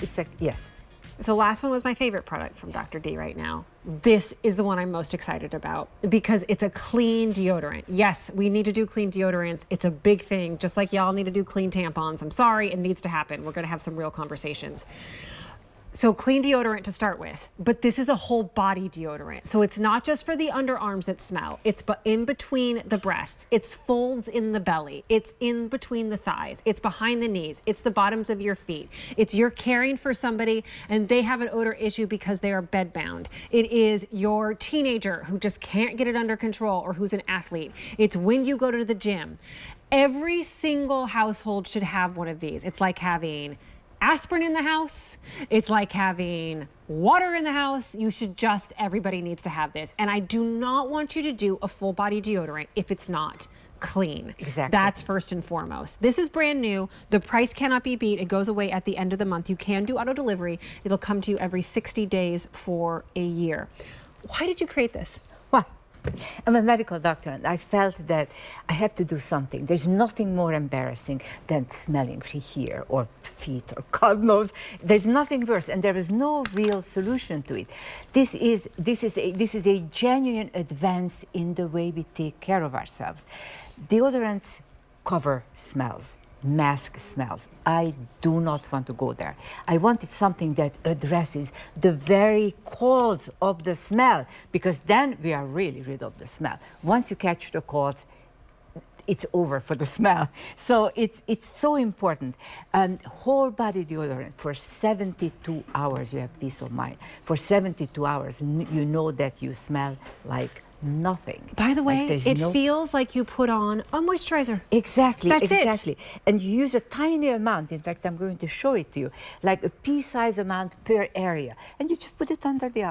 It's like, yes. If the last one was my favorite product from Dr. D right now, this is the one I'm most excited about because it's a clean deodorant. Yes, we need to do clean deodorants. It's a big thing, just like y'all need to do clean tampons. I'm sorry, it needs to happen. We're gonna have some real conversations. So clean deodorant to start with, but this is a whole body deodorant. So it's not just for the underarms that smell. It's in between the breasts. It's folds in the belly. It's in between the thighs. It's behind the knees. It's the bottoms of your feet. It's you're caring for somebody and they have an odor issue because they are bedbound. It is your teenager who just can't get it under control or who's an athlete. It's when you go to the gym. Every single household should have one of these. It's like having aspirin in the house. It's like having water in the house. Everybody needs to have this. And I do not want you to do a full body deodorant if it's not clean. Exactly. That's first and foremost. This is brand new. The price cannot be beat. It goes away at the end of the month. You can do auto delivery. It'll come to you every 60 days for a year. Why did you create this? Well, I'm a medical doctor and I felt that I have to do something. There's nothing more embarrassing than smelling here or feet or God knows. There's nothing worse and there is no real solution to it. This is a genuine advance in the way we take care of ourselves. Deodorants cover smells. Mask smells. I do not want to go there. I wanted something that addresses the very cause of the smell, because then we are really rid of the smell. Once you catch the cause, it's over for the smell. So it's so important. And whole body deodorant for 72 hours, you have peace of mind. For 72 hours, you know that you smell like nothing. By the way, it feels like you put on a moisturizer. Exactly. That's exactly. it. And you use a tiny amount. In fact, I'm going to show it to you, like a pea-sized amount per area. And you just put it under the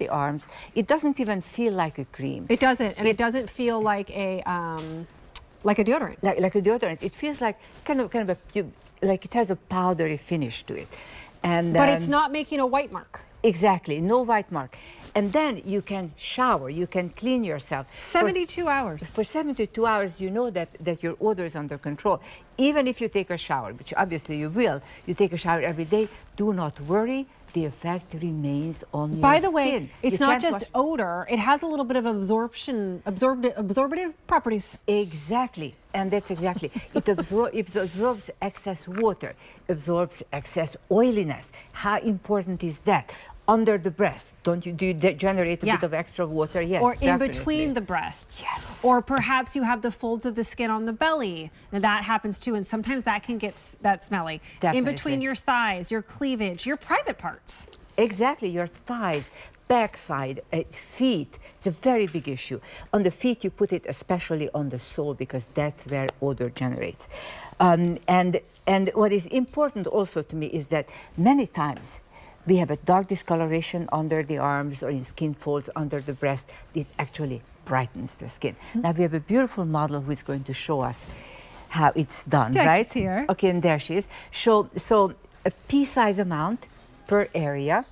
arms. It doesn't even feel like a cream. It doesn't, and it doesn't feel like a deodorant. Like a deodorant. It feels like kind of like it has a powdery finish to it. And but it's not making a white mark. Exactly, no white mark. And then you can shower, you can clean yourself. 72 hours. For 72 hours, you know that your odor is under control. Even if you take a shower, which obviously you will, you take a shower every day, do not worry. The effect remains on your skin. By the way, it's not just odor, it has a little bit of absorbative properties. Exactly, and that's exactly. It absorbs excess water, absorbs excess oiliness. How important is that? Under the breast, do you generate a bit of extra water? Yes, or in between the breasts. Yes. Or perhaps you have the folds of the skin on the belly. Now that happens too, and sometimes that can get smelly. Definitely. In between your thighs, your cleavage, your private parts. Exactly, your thighs, backside, feet. It's a very big issue. On the feet, you put it especially on the sole because that's where odor generates. And what is important also to me is that many times we have a dark discoloration under the arms or in skin folds under the breast. It actually brightens the skin. Mm-hmm. Now we have a beautiful model who is going to show us how it's done, right? Here. Okay, and there she is. So a pea-sized amount per area.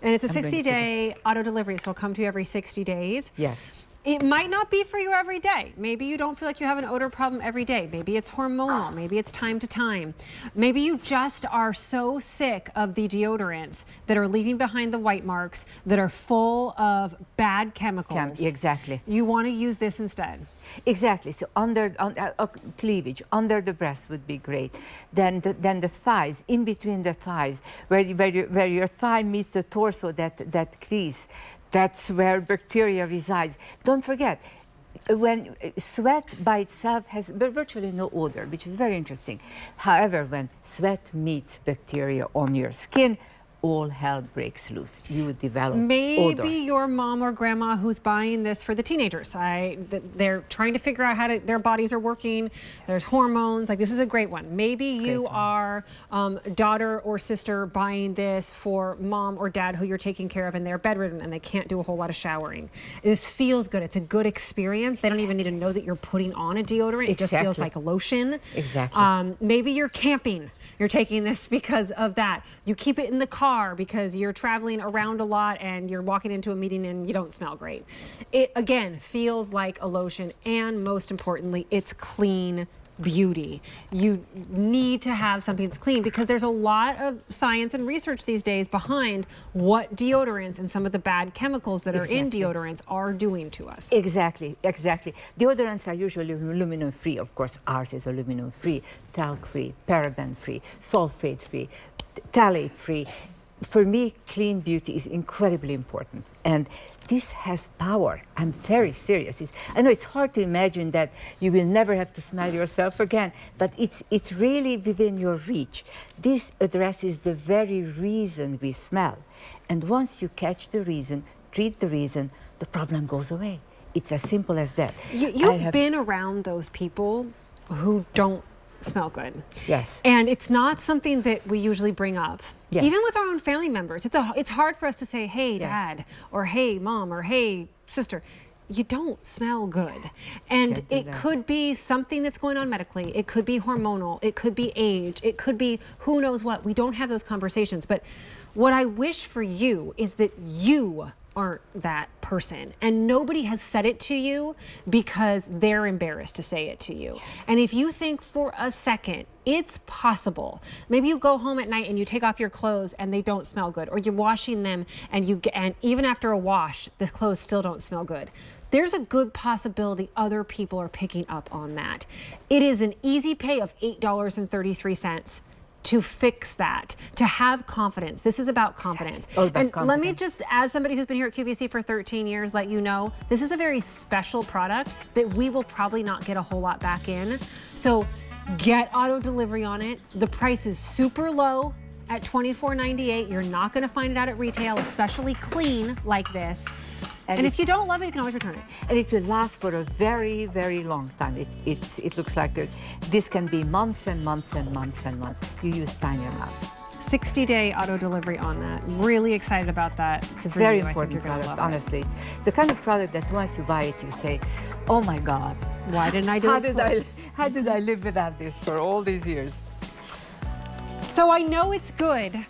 And it's a 60-day auto delivery, so it'll come to you every 60 days. Yes. It might not be for you every day. Maybe you don't feel like you have an odor problem every day. Maybe it's hormonal. Maybe it's time to time. Maybe you just are so sick of the deodorants that are leaving behind the white marks, that are full of bad chemicals. Exactly. You want to use this instead. Exactly. So cleavage, under the breast would be great. Then the thighs, in between the thighs, where your thigh meets the torso, that crease. That's where bacteria resides. Don't forget, when sweat by itself has virtually no odor, which is very interesting. However, when sweat meets bacteria on your skin, all hell breaks loose. You develop Maybe odor. your mom or grandma who's buying this for the teenagers. They're trying to figure out how their bodies are working. There's hormones. Like, this is a great one. Maybe you are daughter or sister buying this for mom or dad who you're taking care of and they're bedridden and they can't do a whole lot of showering. This feels good. It's a good experience. They don't even need to know that you're putting on a deodorant. It just feels like a lotion. Exactly. Maybe you're camping. You're taking this because of that. You keep it in the car because you're traveling around a lot and you're walking into a meeting and you don't smell great. It, again, feels like a lotion, and most importantly, it's clean beauty. You need to have something that's clean because there's a lot of science and research these days behind what deodorants and some of the bad chemicals that are in deodorants are doing to us. Exactly, exactly. Deodorants are usually aluminum-free. Of course, ours is aluminum-free, talc-free, paraben-free, sulfate-free, phthalate-free. For me, clean beauty is incredibly important. And this has power. I'm very serious. I know it's hard to imagine that you will never have to smell yourself again, but it's really within your reach. This addresses the very reason we smell. And once you catch the reason, treat the reason, the problem goes away. It's as simple as that. You've been around those people who don't smell good. Yes. And it's not something that we usually bring up. Yes. Even with our own family members. It's hard for us to say, hey, Dad, or hey, Mom, or hey, sister. You don't smell good. And it could be something that's going on medically. It could be hormonal. It could be age. It could be who knows what. We don't have those conversations. But what I wish for you is that you aren't that person. And nobody has said it to you because they're embarrassed to say it to you. Yes. And if you think for a second, it's possible. Maybe you go home at night and you take off your clothes and they don't smell good, or you're washing them and even after a wash, the clothes still don't smell good. There's a good possibility other people are picking up on that. It is an easy pay of $8.33 to fix that, to have confidence. This is about confidence. Let me just, as somebody who's been here at QVC for 13 years, let you know, this is a very special product that we will probably not get a whole lot back in. So get auto delivery on it. The price is super low at $24.98. You're not gonna find it out at retail, especially clean like this. And if you don't love it, you can always return it. And it will last for a very, very long time. It looks like this can be months and months and months and months. You use time your mouth. 60-day auto delivery on that. Really excited about that. It's a very important product, honestly. It's the kind of product that once you buy it, you say, oh my God. Why didn't I do it? How did I live without this for all these years? So I know it's good